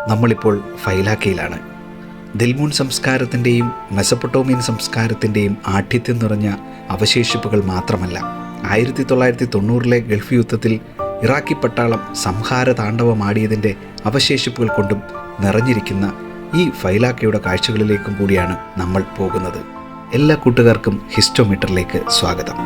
നമ്മളിപ്പോൾ ഫൈലാക്കയിലാണ്. ദിൽമുൻ സംസ്കാരത്തിൻ്റെയും മെസപ്പൊട്ടോമിയൻ സംസ്കാരത്തിൻ്റെയും ആഠ്യത്യം നിറഞ്ഞ അവശേഷിപ്പുകൾ മാത്രമല്ല, 1990 ഗൾഫ് യുദ്ധത്തിൽ ഇറാഖി പട്ടാളം സംഹാര താണ്ഡവമാടിയതിൻ്റെ അവശേഷിപ്പുകൾ കൊണ്ടും നിറഞ്ഞിരിക്കുന്ന ഈ ഫൈലാക്കയുടെ കാഴ്ചകളിലേക്കും കൂടിയാണ് നമ്മൾ പോകുന്നത്. എല്ലാ കൂട്ടുകാർക്കും ഹിസ്റ്റോമീറ്ററിലേക്ക് സ്വാഗതം.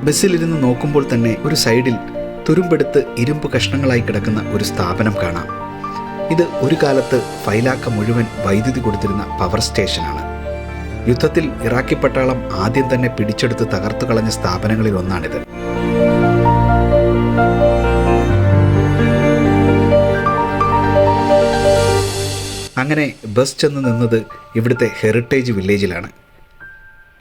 ബസ്സിലിരുന്ന് നോക്കുമ്പോൾ തന്നെ ഒരു സൈഡിൽ തുരുമ്പെടുത്ത് ഇരുമ്പ് കഷ്ണങ്ങളായി കിടക്കുന്ന ഒരു സ്ഥാപനം കാണാം. ഇത് ഒരു കാലത്ത് ഫൈലാക്ക മുഴുവൻ വൈദ്യുതി കൊടുത്തിരുന്ന പവർ സ്റ്റേഷനാണ്. യുദ്ധത്തിൽ ഇറാഖി പട്ടാളം ആദ്യം തന്നെ പിടിച്ചെടുത്ത് തകർത്തു കളഞ്ഞ സ്ഥാപനങ്ങളിൽ ഒന്നാണിത്. അങ്ങനെ ബസ് ചെന്ന് നിന്നത് ഇവിടുത്തെ ഹെറിറ്റേജ് വില്ലേജിലാണ്.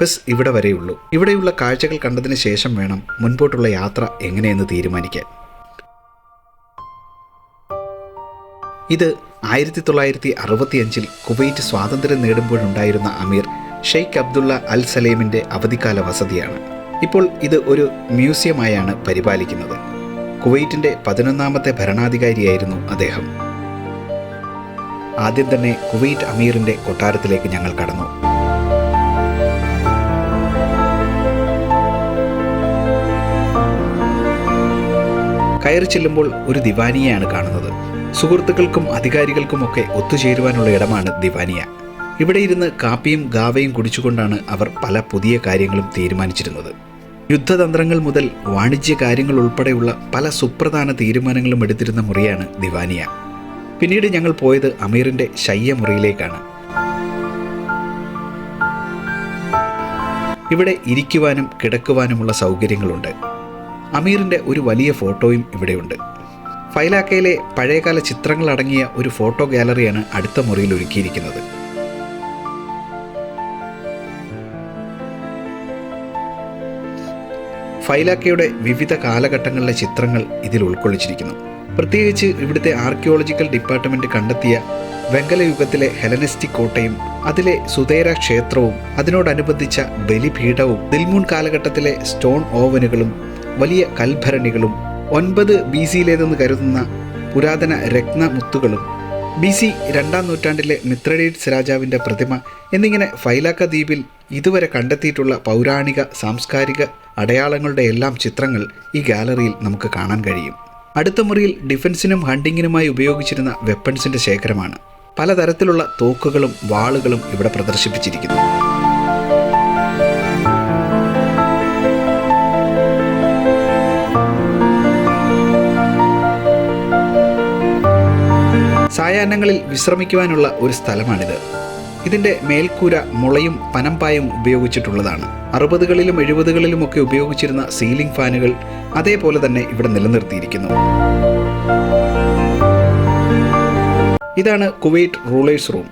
ബസ് ഇവിടെ വരെയുള്ളൂ. ഇവിടെയുള്ള കാഴ്ചകൾ കണ്ടതിന് ശേഷം വേണം മുൻപോട്ടുള്ള യാത്ര എങ്ങനെയെന്ന് തീരുമാനിക്കാൻ. ഇത് 1965 കുവൈറ്റ് സ്വാതന്ത്ര്യം നേടുമ്പോഴുണ്ടായിരുന്ന അമീർ ഷെയ്ഖ് അബ്ദുള്ള അൽ സലേമിൻ്റെ അവധിക്കാല വസതിയാണ്. ഇപ്പോൾ ഇത് ഒരു മ്യൂസിയമായാണ് പരിപാലിക്കുന്നത്. കുവൈറ്റിൻ്റെ 11ാമത്തെ ഭരണാധികാരിയായിരുന്നു അദ്ദേഹം. ആദ്യം തന്നെ കുവൈറ്റ് അമീറിൻ്റെ കൊട്ടാരത്തിലേക്ക് ഞങ്ങൾ കടന്നു. കയറി ചെല്ലുമ്പോൾ ഒരു ദിവാനിയെയാണ് കാണുന്നത്. സുഹൃത്തുക്കൾക്കും അധികാരികൾക്കുമൊക്കെ ഒത്തുചേരുവാനുള്ള ഇടമാണ് ദിവാനിയ. ഇവിടെ ഇരുന്ന് കാപ്പിയും ഗാവയും കുടിച്ചുകൊണ്ടാണ് അവർ പല പുതിയ കാര്യങ്ങളും തീരുമാനിച്ചിരുന്നത്. യുദ്ധതന്ത്രങ്ങൾ മുതൽ വാണിജ്യ കാര്യങ്ങൾ ഉൾപ്പെടെയുള്ള പല സുപ്രധാന തീരുമാനങ്ങളും എടുത്തിരുന്ന മുറിയാണ് ദിവാനിയ. പിന്നീട് ഞങ്ങൾ പോയത് അമീറിൻ്റെ ശയ്യമുറിയിലേക്കാണ്. ഇവിടെ ഇരിക്കുവാനും കിടക്കുവാനുമുള്ള സൗകര്യങ്ങളുണ്ട്. അമീറിൻ്റെ ഒരു വലിയ ഫോട്ടോയും ഇവിടെയുണ്ട്. ഫൈലാക്കയിലെ പഴയകാല ചിത്രങ്ങൾ അടങ്ങിയ ഒരു ഫോട്ടോ ഗാലറിയാണ് അടുത്ത മുറിയിൽ ഒരുക്കിയിരിക്കുന്നത്. ഫൈലാക്കയുടെ വിവിധ കാലഘട്ടങ്ങളിലെ ചിത്രങ്ങൾ ഇതിൽ ഉൾക്കൊള്ളിച്ചിരിക്കുന്നു. പ്രത്യേകിച്ച് ഇവിടുത്തെ ആർക്കിയോളജിക്കൽ ഡിപ്പാർട്ട്മെൻറ്റ് കണ്ടെത്തിയ വെങ്കലയുഗത്തിലെ ഹെലനിസ്റ്റിക് കോട്ടയും അതിലെ സുതേര ക്ഷേത്രവും അതിനോടനുബന്ധിച്ച ബലിപീഠവും ദിൽമുൻ കാലഘട്ടത്തിലെ സ്റ്റോൺ ഓവനുകളും വലിയ കൽഭരണികളും 9 BC-ലേതെന്ന് കരുതുന്ന പുരാതന രത്നമുത്തുകളും BC 2ാം നൂറ്റാണ്ടിലെ മിത്രഡേറ്റ്സ് രാജാവിൻ്റെ പ്രതിമ എന്നിങ്ങനെ ഫൈലാക്ക ദ്വീപിൽ ഇതുവരെ കണ്ടെത്തിയിട്ടുള്ള പൗരാണിക സാംസ്കാരിക അടയാളങ്ങളുടെ എല്ലാം ചിത്രങ്ങൾ ഈ ഗാലറിയിൽ നമുക്ക് കാണാൻ കഴിയും. അടുത്ത മുറിയിൽ ഡിഫൻസിനും ഹണ്ടിങ്ങിനുമായി ഉപയോഗിച്ചിരുന്ന വെപ്പൺസിൻ്റെ ശേഖരമാണ്. പലതരത്തിലുള്ള തോക്കുകളും വാളുകളും ഇവിടെ പ്രദർശിപ്പിച്ചിരിക്കുന്നു. സായാഹ്നങ്ങളിൽ വിശ്രമിക്കുവാനുള്ള ഒരു സ്ഥലമാണിത്. ഇതിൻ്റെ മേൽക്കൂര മുളയും പനമ്പായും ഉപയോഗിച്ചിട്ടുള്ളതാണ്. 60കളിലും 70കളിലുമൊക്കെ ഉപയോഗിച്ചിരുന്ന സീലിംഗ് ഫാനുകൾ അതേപോലെ തന്നെ ഇവിടെ നിലനിർത്തിയിരിക്കുന്നു. ഇതാണ് കുവൈറ്റ് റൂളേഴ്സ് റൂം.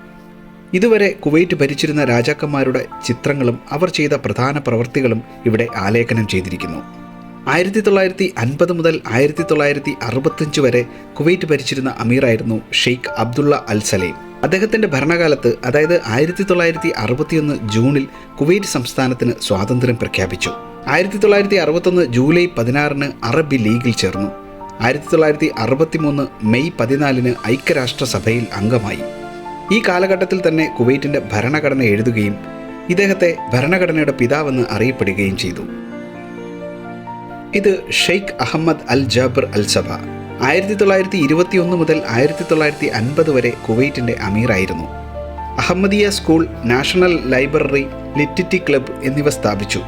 ഇതുവരെ കുവൈറ്റ് ഭരിച്ചിരുന്ന രാജാക്കന്മാരുടെ ചിത്രങ്ങളും അവർ ചെയ്ത പ്രധാന പ്രവൃത്തികളും ഇവിടെ ആലേഖനം ചെയ്തിരിക്കുന്നു. 1950 മുതൽ 1965 വരെ കുവൈറ്റ് ഭരിച്ചിരുന്ന അമീറായിരുന്നു ഷെയ്ഖ് അബ്ദുള്ള അൽ സലേം. അദ്ദേഹത്തിൻ്റെ ഭരണകാലത്ത്, അതായത് 1961 ജൂണിൽ കുവൈറ്റ് സംസ്ഥാനത്തിന് സ്വാതന്ത്ര്യം പ്രഖ്യാപിച്ചു. 1961 ജൂലൈ 16 അറബ് ലീഗിൽ ചേർന്നു. 1963 മെയ് 14 ഐക്യരാഷ്ട്രസഭയിൽ അംഗമായി. ഈ കാലഘട്ടത്തിൽ തന്നെ കുവൈറ്റിൻ്റെ ഭരണഘടന എഴുതുകയും ഇദ്ദേഹത്തെ ഭരണഘടനയുടെ പിതാവെന്ന് അറിയപ്പെടുകയും ചെയ്തു. ഇത് Sheikh Ahmad Al Jaber Al Sabah 1921 മുതൽ 1950 വരെ കുവൈറ്റിൻ്റെ അമീറായിരുന്നു. Ahmadiya school, national library, literary club എന്നിവ സ്ഥാപിച്ചു.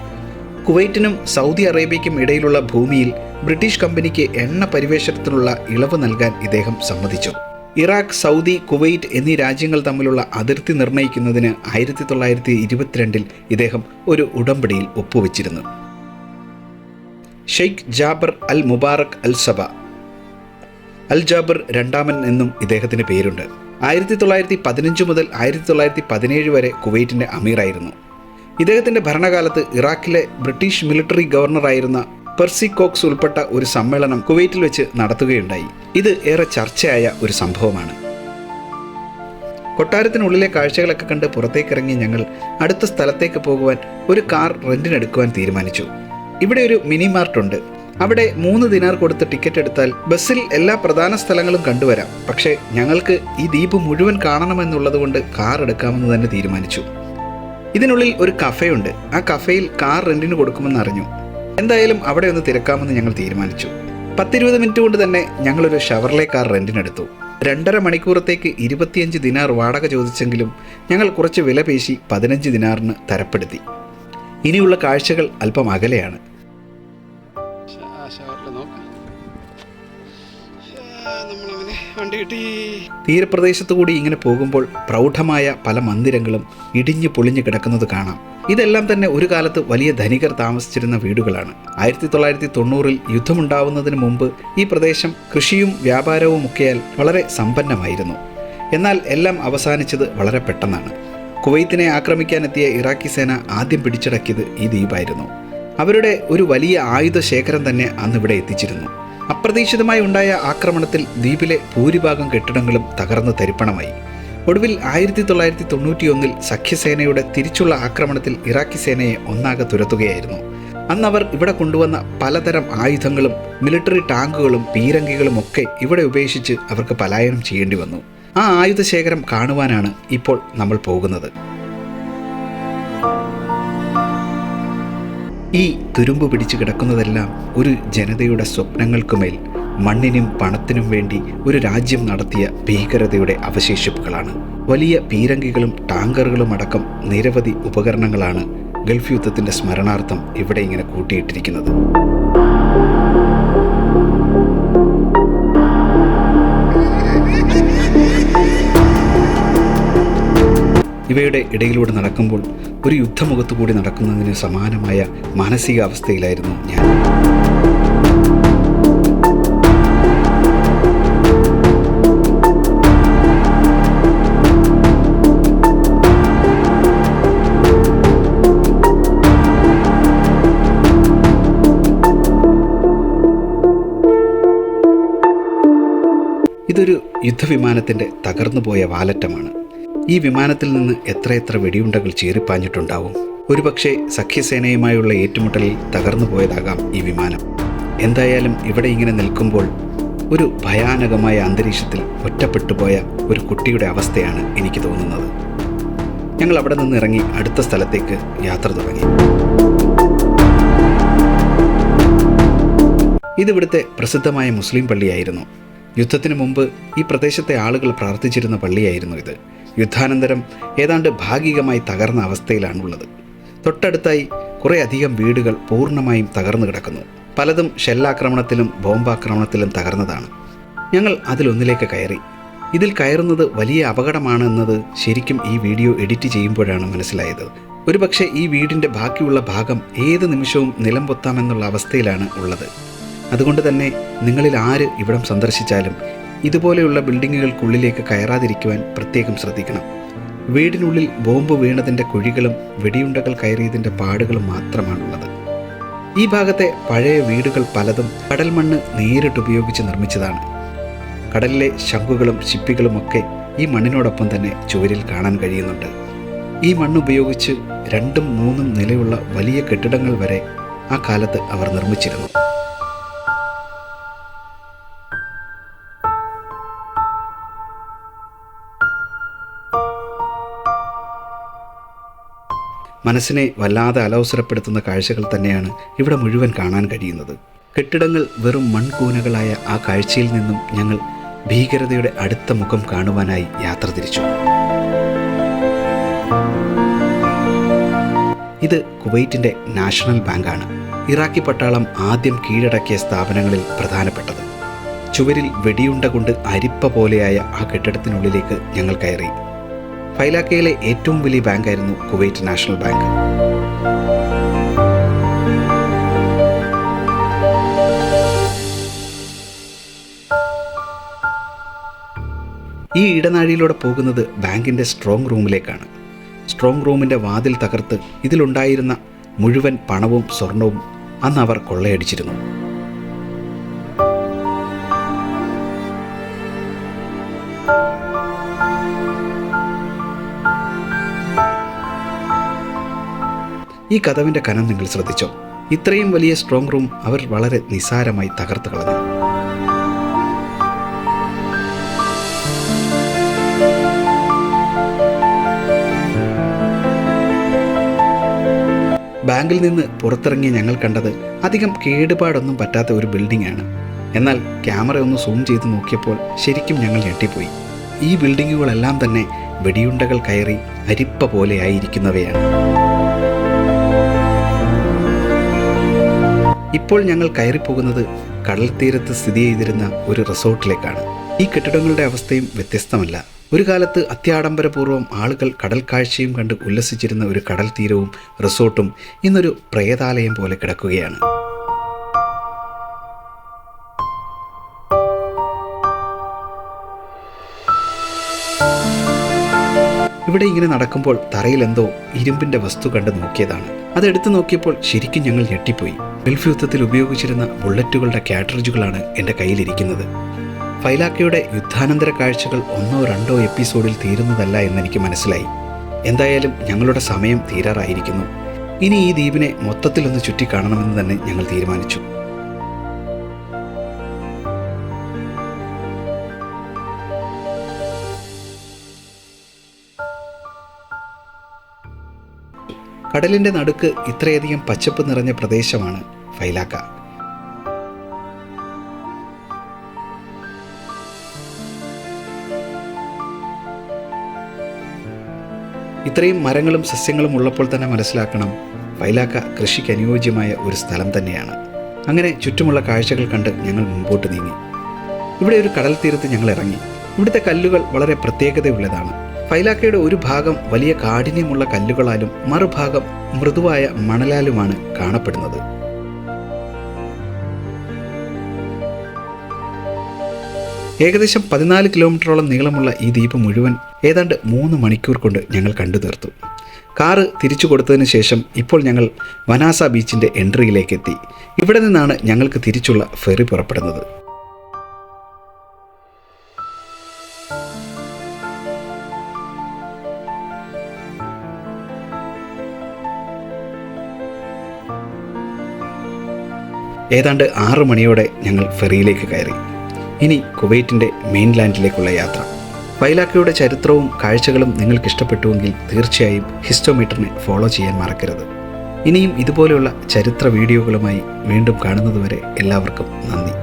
കുവൈറ്റിനും സൗദി അറേബ്യയ്ക്കും ഇടയിലുള്ള ഭൂമിയിൽ ബ്രിട്ടീഷ് കമ്പനിക്ക് എണ്ണ പരിവേഷണത്തിനുള്ള ഇളവ് നൽകാൻ ഇദ്ദേഹം സമ്മതിച്ചു. ഇറാഖ്, സൗദി, കുവൈറ്റ് എന്നീ രാജ്യങ്ങൾ തമ്മിലുള്ള അതിർത്തി നിർണ്ണയിക്കുന്നതിന് 1922 ഇദ്ദേഹം ഒരു ഉടമ്പടിയിൽ ഒപ്പുവെച്ചിരുന്നു. ഷെയ്ഖ് ജാബർ അൽ മുബാറക് അൽ സബ, അൽ ജാബർ രണ്ടാമൻ എന്നും ഇദ്ദേഹത്തിന് പേരുണ്ട്. 1915 മുതൽ 1917 വരെ കുവൈറ്റിൻ്റെ അമീറായിരുന്നു. ഇദ്ദേഹത്തിൻ്റെ ഭരണകാലത്ത് ഇറാഖിലെ ബ്രിട്ടീഷ് മിലിറ്ററി ഗവർണറായിരുന്ന പെർസി കോക്സ് ഉൾപ്പെട്ട ഒരു സമ്മേളനം കുവൈറ്റിൽ വെച്ച് നടത്തുകയുണ്ടായി. ഇത് ഏറെ ചർച്ചയായ ഒരു സംഭവമാണ്. കൊട്ടാരത്തിനുള്ളിലെ കാഴ്ചകളൊക്കെ കണ്ട് പുറത്തേക്കിറങ്ങി ഞങ്ങൾ അടുത്ത സ്ഥലത്തേക്ക് പോകുവാൻ ഒരു കാർ റെന്റിനെടുക്കുവാൻ തീരുമാനിച്ചു. ഇവിടെ ഒരു മിനി മാർട്ടുണ്ട്. അവിടെ 3 ദിനാർ കൊടുത്ത് ടിക്കറ്റ് എടുത്താൽ ബസ്സിൽ എല്ലാ പ്രധാന സ്ഥലങ്ങളും കണ്ടുവരാം. പക്ഷേ ഞങ്ങൾക്ക് ഈ ദ്വീപ് മുഴുവൻ കാണണമെന്നുള്ളത് കൊണ്ട് കാർ എടുക്കാമെന്ന് തന്നെ തീരുമാനിച്ചു. ഇതിനുള്ളിൽ ഒരു കഫേയുണ്ട്. ആ കഫേയിൽ കാർ റെന്റിന് കൊടുക്കുമെന്ന് അറിഞ്ഞു. എന്തായാലും അവിടെ ഒന്ന് തിരക്കാമെന്ന് ഞങ്ങൾ തീരുമാനിച്ചു. 10-20 മിനിറ്റ് കൊണ്ട് തന്നെ ഞങ്ങളൊരു ഷവർലെ കാർ റെന്റിനെടുത്തു. 2.5 മണിക്കൂറത്തേക്ക് 25 ദിനാർ വാടക ചോദിച്ചെങ്കിലും ഞങ്ങൾ കുറച്ച് വില പേശി 15 ദിനാറിന് തരപ്പെടുത്തി. ഇനിയുള്ള കാഴ്ചകൾ അല്പം അകലെയാണ്. തീരപ്രദേശത്തു കൂടി ഇങ്ങനെ പോകുമ്പോൾ പ്രൗഢമായ പല മന്ദിരങ്ങളും ഇടിഞ്ഞു പൊളിഞ്ഞു കിടക്കുന്നത് കാണാം. ഇതെല്ലാം തന്നെ ഒരു കാലത്ത് വലിയ ധനികർ താമസിച്ചിരുന്ന വീടുകളാണ്. 1990-ൽ യുദ്ധമുണ്ടാവുന്നതിന് മുമ്പ് ഈ പ്രദേശം കൃഷിയും വ്യാപാരവും ഒക്കെയാൽ വളരെ സമ്പന്നമായിരുന്നു. എന്നാൽ എല്ലാം അവസാനിച്ചത് വളരെ പെട്ടെന്നാണ്. കുവൈത്തിനെ ആക്രമിക്കാനെത്തിയ ഇറാഖി സേന ആദ്യം പിടിച്ചടക്കിയത് ഈ ദ്വീപായിരുന്നു. അവരുടെ ഒരു വലിയ ആയുധ ശേഖരം തന്നെ അന്നിവിടെ എത്തിച്ചിരുന്നു. അപ്രതീക്ഷിതമായി ഉണ്ടായ ആക്രമണത്തിൽ ദ്വീപിലെ ഭൂരിഭാഗം കെട്ടിടങ്ങളും തകർന്ന് തരിപ്പണമായി. ഒടുവിൽ 1991-ൽ സഖ്യസേനയുടെ തിരിച്ചുള്ള ആക്രമണത്തിൽ ഇറാഖി സേനയെ ഒന്നാകെ തുരത്തുകയായിരുന്നു. അന്നവർ ഇവിടെ കൊണ്ടുവന്ന പലതരം ആയുധങ്ങളും മിലിറ്ററി ടാങ്കുകളും പീരങ്കികളും ഒക്കെ ഇവിടെ ഉപേക്ഷിച്ച് അവർക്ക് പലായനം ചെയ്യേണ്ടി വന്നു. ആ ആയുധശേഖരം കാണുവാനാണ് ഇപ്പോൾ നമ്മൾ പോകുന്നത്. ഈ തുരുമ്പ് പിടിച്ചു കിടക്കുന്നതെല്ലാം ഒരു ജനതയുടെ സ്വപ്നങ്ങൾക്കുമേൽ മണ്ണിനും പണത്തിനും വേണ്ടി ഒരു രാജ്യം നടത്തിയ ഭീകരതയുടെ അവശേഷിപ്പുകളാണ്. വലിയ പീരങ്കികളും ടാങ്കറുകളും അടക്കം നിരവധി ഉപകരണങ്ങളാണ് ഗൾഫ് യുദ്ധത്തിൻ്റെ സ്മരണാർത്ഥം ഇവിടെ ഇങ്ങനെ കൂട്ടിയിട്ടിരിക്കുന്നത്. ഇവയുടെ ഇടയിലൂടെ നടക്കുമ്പോൾ ഒരു യുദ്ധമുഖത്തു കൂടി നടക്കുന്നതിന് സമാനമായ മാനസികാവസ്ഥയിലായിരുന്നു ഞാൻ. ഇതൊരു യുദ്ധവിമാനത്തിൻ്റെ തകർന്നുപോയ വാലറ്റമാണ്. ഈ വിമാനത്തിൽ നിന്ന് എത്രയെത്ര വെടിയുണ്ടകൾ ചീറിപ്പാഞ്ഞിട്ടുണ്ടാവും. ഒരുപക്ഷെ സഖ്യസേനയുമായുള്ള ഏറ്റുമുട്ടലിൽ തകർന്നു പോയതാകാം ഈ വിമാനം. എന്തായാലും ഇവിടെ ഇങ്ങനെ നിൽക്കുമ്പോൾ ഒരു ഭയാനകമായ അന്തരീക്ഷത്തിൽ ഒറ്റപ്പെട്ടുപോയ ഒരു കുട്ടിയുടെ അവസ്ഥയാണ് എനിക്ക് തോന്നുന്നത്. ഞങ്ങൾ അവിടെ നിന്ന് ഇറങ്ങി അടുത്ത സ്ഥലത്തേക്ക് യാത്ര തുടങ്ങി. ഇതിവിടുത്തെ പ്രസിദ്ധമായ മുസ്ലിം പള്ളിയായിരുന്നു. യുദ്ധത്തിന് മുമ്പ് ഈ പ്രദേശത്തെ ആളുകൾ പ്രാർത്ഥിച്ചിരുന്ന പള്ളിയായിരുന്നു ഇത്. യുദ്ധാനന്തരം ഏതാണ്ട് ഭാഗികമായി തകർന്ന അവസ്ഥയിലാണുള്ളത്. തൊട്ടടുത്തായി കുറേ അധികം വീടുകൾ പൂർണ്ണമായും തകർന്നു കിടക്കുന്നു. പലതും ഷെല്ലാക്രമണത്തിലും ബോംബാക്രമണത്തിലും തകർന്നതാണ്. ഞങ്ങൾ അതിലൊന്നിലേക്ക് കയറി. ഇതിൽ കയറുന്നത് വലിയ അപകടമാണെന്നത് ശരിക്കും ഈ വീഡിയോ എഡിറ്റ് ചെയ്യുമ്പോഴാണ് മനസ്സിലായത്. ഒരുപക്ഷെ ഈ വീടിൻ്റെ ബാക്കിയുള്ള ഭാഗം ഏത് നിമിഷവും നിലം പൊത്താമെന്നുള്ള അവസ്ഥയിലാണ് ഉള്ളത്. അതുകൊണ്ട് തന്നെ നിങ്ങളിൽ ആര് ഇവിടം സന്ദർശിച്ചാലും ഇതുപോലെയുള്ള ബിൽഡിങ്ങുകൾക്കുള്ളിലേക്ക് കയറാതിരിക്കുവാൻ പ്രത്യേകം ശ്രദ്ധിക്കണം. വീടിനുള്ളിൽ ബോംബ് വീണതിൻ്റെ കുഴികളും വെടിയുണ്ടകൾ കയറിയതിൻ്റെ പാടുകളും മാത്രമാണുള്ളത്. ഈ ഭാഗത്തെ പഴയ വീടുകൾ പലതും കടൽ മണ്ണ് നേരിട്ട് ഉപയോഗിച്ച് നിർമ്മിച്ചതാണ്. കടലിലെ ശംഖുകളും ശിപ്പികളുമൊക്കെ ഈ മണ്ണിനോടൊപ്പം തന്നെ ചുവരിൽ കാണാൻ കഴിയുന്നുണ്ട്. ഈ മണ്ണുപയോഗിച്ച് 2-3 നിലയുള്ള വലിയ കെട്ടിടങ്ങൾ വരെ ആ കാലത്ത് അവർ നിർമ്മിച്ചിരുന്നു. മനസ്സിനെ വല്ലാതെ അലോസരപ്പെടുത്തുന്ന കാഴ്ചകൾ തന്നെയാണ് ഇവിടെ മുഴുവൻ കാണാൻ കഴിയുന്നത്. കെട്ടിടങ്ങൾ വെറും മൺകൂനകളായ ആ കാഴ്ചയിൽ നിന്നും ഞങ്ങൾ ഭീകരതയുടെ അടുത്ത മുഖം കാണുവാനായി യാത്ര തിരിച്ചു. ഇത് കുവൈറ്റിൻ്റെ നാഷണൽ ബാങ്കാണ്. ഇറാഖി പട്ടാളം ആദ്യം കീഴടക്കിയ സ്ഥാപനങ്ങളിൽ പ്രധാനപ്പെട്ടത്. ചുവരിൽ വെടിയുണ്ട കൊണ്ട് അരിപ്പ പോലെയായ ആ കെട്ടിടത്തിനുള്ളിലേക്ക് ഞങ്ങൾ കയറി. ഫൈലാക്കയിലെ ഏറ്റവും വലിയ ബാങ്കായിരുന്നു കുവൈറ്റ് നാഷണൽ ബാങ്ക്. ഈ ഇടനാഴിയിലൂടെ പോകുന്നത് ബാങ്കിൻ്റെ സ്ട്രോങ് റൂമിലേക്കാണ്. സ്ട്രോങ് റൂമിൻ്റെ വാതിൽ തകർത്ത് ഇതിലുണ്ടായിരുന്ന മുഴുവൻ പണവും സ്വർണവും അന്ന് അവർ കൊള്ളയടിച്ചിരുന്നു. ഈ കതവിൻ്റെ കനം നിങ്ങൾ ശ്രദ്ധിച്ചോ? ഇത്രയും വലിയ സ്ട്രോങ് റൂം അവർ വളരെ നിസ്സാരമായി തകർത്ത് കളഞ്ഞു. ബാങ്കിൽ നിന്ന് പുറത്തിറങ്ങി ഞങ്ങൾ കണ്ടത് അധികം കേടുപാടൊന്നും പറ്റാത്ത ഒരു ബിൽഡിംഗ് ആണ്. എന്നാൽ ക്യാമറ ഒന്ന് സൂം ചെയ്ത് നോക്കിയപ്പോൾ ശരിക്കും ഞങ്ങൾ ഞെട്ടിപ്പോയി. ഈ ബിൽഡിങ്ങുകളെല്ലാം തന്നെ വെടിയുണ്ടകൾ കയറി അരിപ്പ പോലെ ആയിരിക്കുന്നവയാണ്. ഇപ്പോൾ ഞങ്ങൾ കയറിപ്പോകുന്നത് കടൽ തീരത്ത് സ്ഥിതി ചെയ്തിരുന്ന ഒരു റിസോർട്ടിലേക്കാണ്. ഈ കെട്ടിടങ്ങളുടെ അവസ്ഥയും വ്യത്യസ്തമല്ല. ഒരു കാലത്ത് അത്യാഡംബരപൂർവ്വം ആളുകൾ കടൽ കാഴ്ചയും കണ്ട് ഉല്ലസിച്ചിരുന്ന ഒരു കടൽ തീരവും റിസോർട്ടും ഇന്നൊരു പ്രേതാലയം പോലെ കിടക്കുകയാണ്. ഇവിടെ ഇങ്ങനെ നടക്കുമ്പോൾ തറയിൽ എന്തോ ഇരുമ്പിൻ്റെ വസ്തു കണ്ട് നോക്കിയതാണ്. അതെടുത്ത് നോക്കിയപ്പോൾ ശരിക്കും ഞങ്ങൾ ഞെട്ടിപ്പോയി. ഗൾഫ് യുദ്ധത്തിൽ ഉപയോഗിച്ചിരുന്ന ബുള്ളറ്റുകളുടെ കാട്രിഡ്ജുകളാണ് എൻ്റെ കയ്യിലിരിക്കുന്നത്. ഫൈലാക്കയുടെ യുദ്ധാനന്തര കാഴ്ചകൾ 1-2 എപ്പിസോഡിൽ തീരുന്നതല്ല എന്നെനിക്ക് മനസ്സിലായി. എന്തായാലും ഞങ്ങളുടെ സമയം തീരാറായിരിക്കുന്നു. ഇനി ഈ ദ്വീപിനെ മൊത്തത്തിലൊന്ന് ചുറ്റിക്കാണണമെന്ന് തന്നെ ഞങ്ങൾ തീരുമാനിച്ചു. കടലിൻ്റെ നടുക്ക് ഇത്രയധികം പച്ചപ്പ് നിറഞ്ഞ പ്രദേശമാണ് ഫൈലാക്ക. ഇത്രയും മരങ്ങളും സസ്യങ്ങളും ഉള്ളപ്പോൾ തന്നെ മനസ്സിലാക്കണം, ഫൈലാക്ക കൃഷിക്ക് അനുയോജ്യമായ ഒരു സ്ഥലം തന്നെയാണ്. അങ്ങനെ ചുറ്റുമുള്ള കാഴ്ചകൾ കണ്ട് ഞങ്ങൾ മുമ്പോട്ട് നീങ്ങി. ഇവിടെ ഒരു കടൽ തീരത്ത് ഞങ്ങൾ ഇറങ്ങി. ഇവിടുത്തെ കല്ലുകൾ വളരെ പ്രത്യേകതയുള്ളതാണ്. ഫൈലാക്കയുടെ ഒരു ഭാഗം വലിയ കാഠിന്യമുള്ള കല്ലുകളാലും മറുഭാഗം മൃദുവായ മണലാലുമാണ് കാണപ്പെടുന്നത്. ഏകദേശം 14 കിലോമീറ്ററോളം നീളമുള്ള ഈ ദ്വീപ് മുഴുവൻ ഏതാണ്ട് 3 മണിക്കൂർ കൊണ്ട് ഞങ്ങൾ കണ്ടു തീർത്തു. കാറ് തിരിച്ചു കൊടുത്തതിന് ശേഷം ഇപ്പോൾ ഞങ്ങൾ വനാസ ബീച്ചിൻ്റെ എൻട്രിയിലേക്ക് എത്തി. ഇവിടെ നിന്നാണ് ഞങ്ങൾക്ക് തിരിച്ചുള്ള ഫെറി പുറപ്പെടുന്നത്. ഏതാണ്ട് 6 മണിയോടെ ഞങ്ങൾ ഫെറിയിലേക്ക് കയറി. ഇനി കുവൈറ്റിൻ്റെ മെയിൻലാൻഡിലേക്കുള്ള യാത്ര. ഫൈലാക്കയുടെ ചരിത്രവും കാഴ്ചകളും നിങ്ങൾക്ക് ഇഷ്ടപ്പെട്ടുവെങ്കിൽ തീർച്ചയായും ഹിസ്റ്റോമീറ്ററിനെ ഫോളോ ചെയ്യാൻ മറക്കരുത്. ഇനിയും ഇതുപോലെയുള്ള ചരിത്ര വീഡിയോകളുമായി വീണ്ടും കാണുന്നതുവരെ എല്ലാവർക്കും നന്ദി.